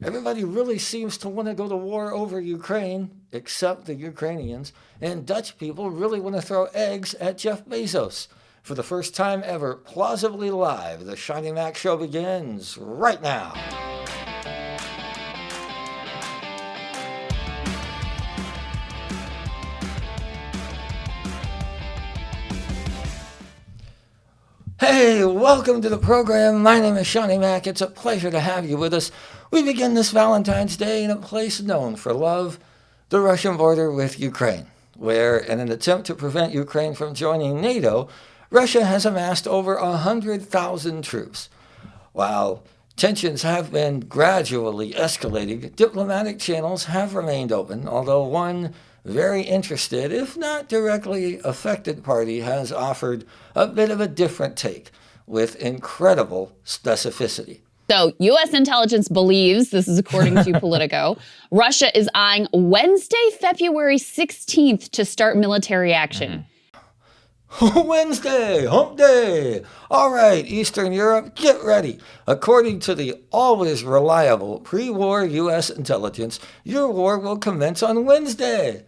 Everybody really seems to want to go to war over Ukraine, except the Ukrainians, and Dutch people really want to throw eggs at Jeff Bezos. For the first time ever, plausibly live, the Seannie Mac Show begins right now. Hey, welcome to the program. My name is Seannie Mac. It's a pleasure to have you with us. We begin this Valentine's Day in a place known for love, the Russian border with Ukraine, where, in an attempt to prevent Ukraine from joining NATO, Russia has amassed over 100,000 troops. While tensions have been gradually escalating, diplomatic channels have remained open, although one very interested, if not directly affected party has offered a bit of a different take with incredible specificity. So U.S. intelligence believes, this is according to Politico, Russia is eyeing Wednesday, February 16th to start military action. Wednesday, hump day. All right, Eastern Europe, get ready. According to the always reliable pre-war U.S. intelligence, your war will commence on Wednesday.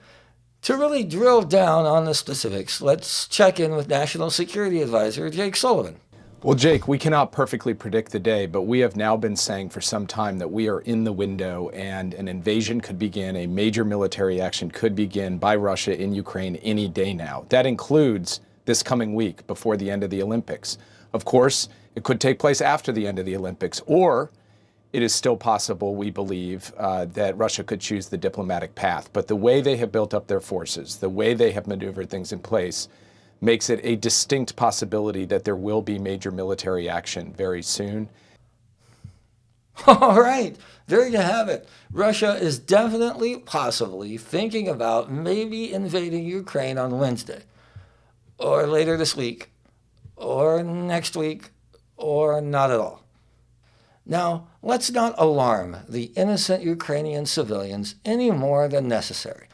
To really drill down on the specifics, let's check in with National Security Advisor Jake Sullivan. Well, Jake, we cannot perfectly predict the day, but we have now been saying for some time that we are in the window and an invasion could begin, a major military action could begin by Russia in Ukraine any day now. That includes this coming week before the end of the Olympics. Of course, it could take place after the end of the Olympics, or it is still possible, we believe, that Russia could choose the diplomatic path. But the way they have built up their forces, the way they have maneuvered things in place, makes it a distinct possibility that there will be major military action very soon. All right, there you have it. Russia is definitely, possibly thinking about maybe invading Ukraine on Wednesday, or later this week, or next week, or not at all. Now, let's not alarm the innocent Ukrainian civilians any more than necessary.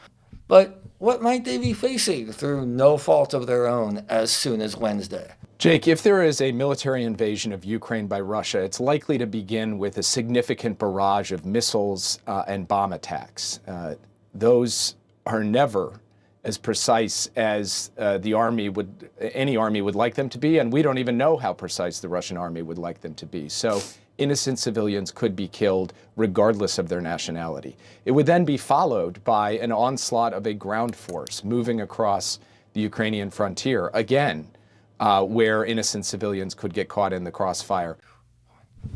But what might they be facing through no fault of their own as soon as Wednesday? Jake, if there is a military invasion of Ukraine by Russia, it's likely to begin with a significant barrage of missiles and bomb attacks. Those are never as precise as any army would like them to be, and we don't even know how precise the Russian army would like them to be. So innocent civilians could be killed regardless of their nationality. It would then be followed by an onslaught of a ground force moving across the Ukrainian frontier, again, where innocent civilians could get caught in the crossfire.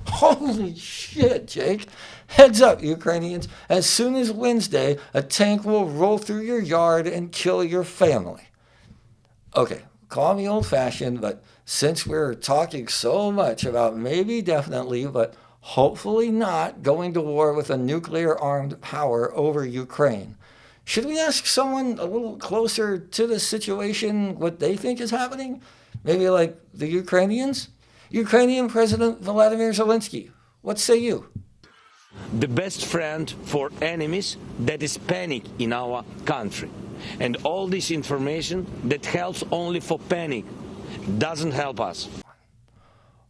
Holy shit, Jake. Heads up, Ukrainians. As soon as Wednesday, a tank will roll through your yard and kill your family. Okay, call me old-fashioned, but since we're talking so much about maybe definitely, but hopefully not going to war with a nuclear-armed power over Ukraine, should we ask someone a little closer to the situation what they think is happening? Maybe like the Ukrainians? Ukrainian President Vladimir Zelensky, what say you? The best friend for enemies, that is panic in our country. And all this information that helps only for panic doesn't help us.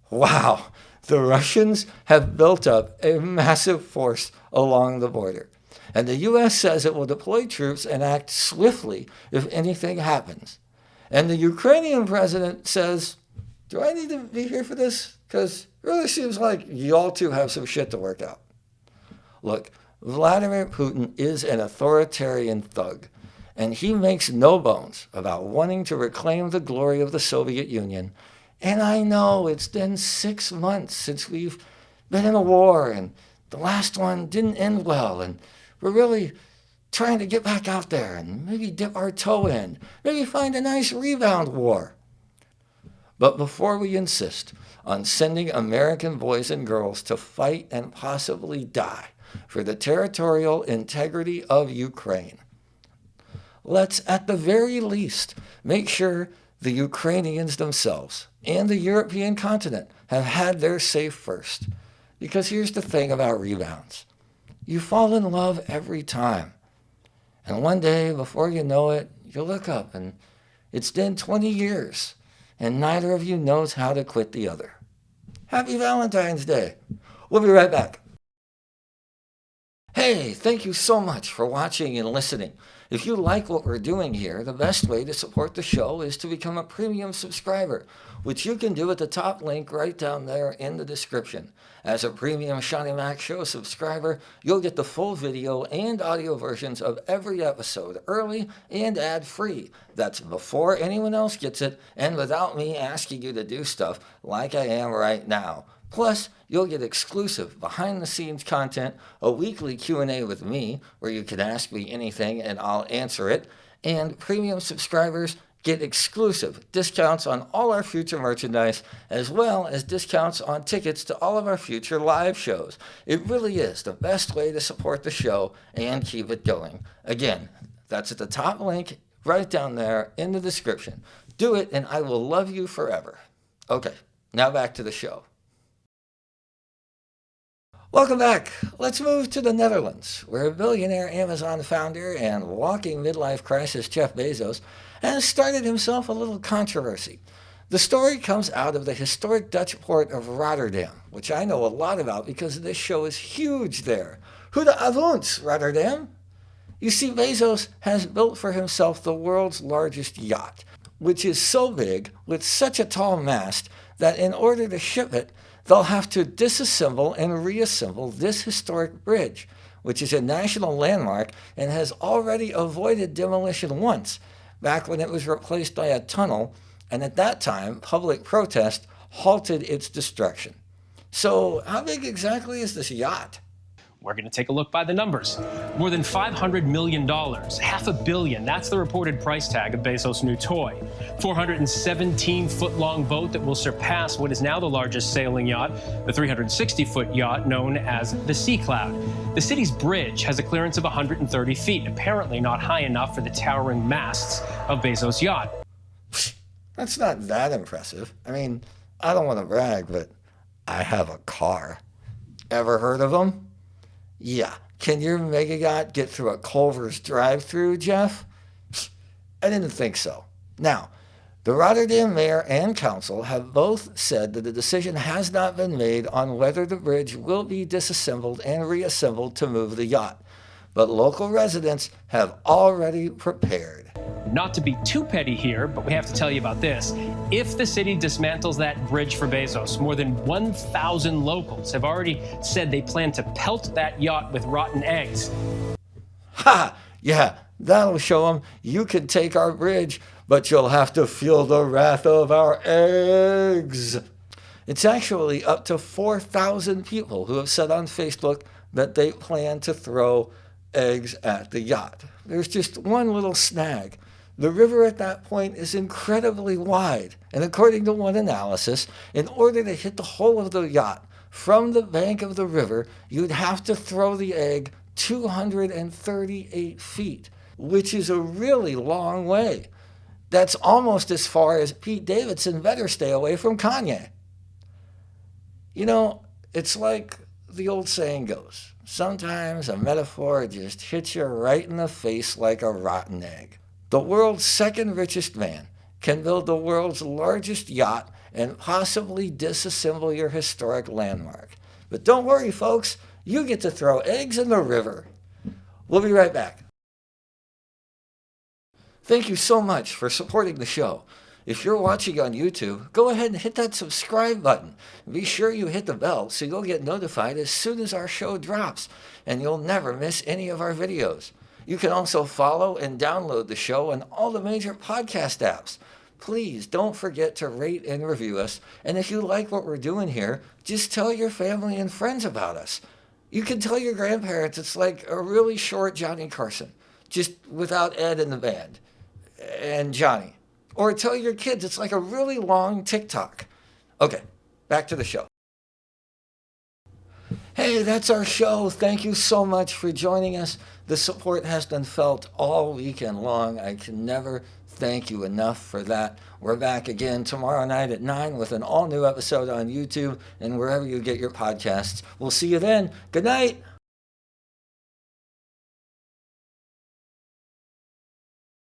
Wow, the Russians have built up a massive force along the border. And the U.S. says it will deploy troops and act swiftly if anything happens. And the Ukrainian president says, do I need to be here for this? Because it really seems like y'all two have some shit to work out. Look, Vladimir Putin is an authoritarian thug, and he makes no bones about wanting to reclaim the glory of the Soviet Union. And I know it's been 6 months since we've been in a war, and the last one didn't end well, and we're really trying to get back out there and maybe dip our toe in, maybe find a nice rebound war. But before we insist on sending American boys and girls to fight and possibly die for the territorial integrity of Ukraine, let's at the very least make sure the Ukrainians themselves and the European continent have had their say first. Because here's the thing about rebounds. You fall in love every time. And one day, before you know it, you look up and it's been 20 years. And neither of you knows how to quit the other. Happy Valentine's Day. We'll be right back. Hey, thank you so much for watching and listening. If you like what we're doing here, the best way to support the show is to become a premium subscriber, which you can do at the top link right down there in the description. As a premium Seannie Mac Show subscriber, you'll get the full video and audio versions of every episode early and ad-free. That's before anyone else gets it and without me asking you to do stuff like I am right now. Plus, you'll get exclusive behind-the-scenes content, a weekly Q&A with me, where you can ask me anything and I'll answer it, and premium subscribers get exclusive discounts on all our future merchandise, as well as discounts on tickets to all of our future live shows. It really is the best way to support the show and keep it going. Again, that's at the top link right down there in the description. Do it and I will love you forever. Okay, now back to the show. Welcome back. Let's move to the Netherlands, where billionaire Amazon founder and walking midlife crisis Jeff Bezos has started himself a little controversy. The story comes out of the historic Dutch port of Rotterdam, which I know a lot about because this show is huge there. Goedenavond, Rotterdam. You see, Bezos has built for himself the world's largest yacht, which is so big with such a tall mast that in order to ship it, they'll have to disassemble and reassemble this historic bridge, which is a national landmark and has already avoided demolition once, back when it was replaced by a tunnel, and at that time, public protest halted its destruction. So how big exactly is this yacht? We're going to take a look by the numbers. More than $500 million, $500 million. That's the reported price tag of Bezos' new toy. 417-foot-long boat that will surpass what is now the largest sailing yacht, the 360-foot yacht known as the Sea Cloud. The city's bridge has a clearance of 130 feet, apparently not high enough for the towering masts of Bezos' yacht. That's not that impressive. I mean, I don't want to brag, but I have a car. Ever heard of them? Yeah. Can your mega yacht get through a Culver's drive-thru, Jeff? I didn't think so. Now, the Rotterdam mayor and council have both said that the decision has not been made on whether the bridge will be disassembled and reassembled to move the yacht. But local residents have already prepared. Not to be too petty here, but we have to tell you about this. If the city dismantles that bridge for Bezos, more than 1,000 locals have already said they plan to pelt that yacht with rotten eggs. Ha! Yeah, that'll show them you can take our bridge, but you'll have to feel the wrath of our eggs. It's actually up to 4,000 people who have said on Facebook that they plan to throw eggs at the yacht. There's just one little snag. The river at that point is incredibly wide, and according to one analysis, in order to hit the hull of the yacht from the bank of the river, you'd have to throw the egg 238 feet, which is a really long way. That's almost as far as Pete Davidson better stay away from Kanye. You know, it's like the old saying goes, sometimes a metaphor just hits you right in the face like a rotten egg. The world's second richest man can build the world's largest yacht and possibly disassemble your historic landmark. But don't worry, folks, you get to throw eggs in the river. We'll be right back. Thank you so much for supporting the show. If you're watching on YouTube, go ahead and hit that subscribe button. Be sure you hit the bell so you'll get notified as soon as our show drops, and you'll never miss any of our videos. You can also follow and download the show on all the major podcast apps. Please don't forget to rate and review us, and if you like what we're doing here, just tell your family and friends about us. You can tell your grandparents it's like a really short Johnny Carson, just without Ed in the band, and Johnny. Or tell your kids it's like a really long TikTok. Okay, back to the show. Hey, that's our show. Thank you so much for joining us. The support has been felt all weekend long. I can never thank you enough for that. We're back again tomorrow night at 9 with an all-new episode on YouTube and wherever you get your podcasts. We'll see you then. Good night.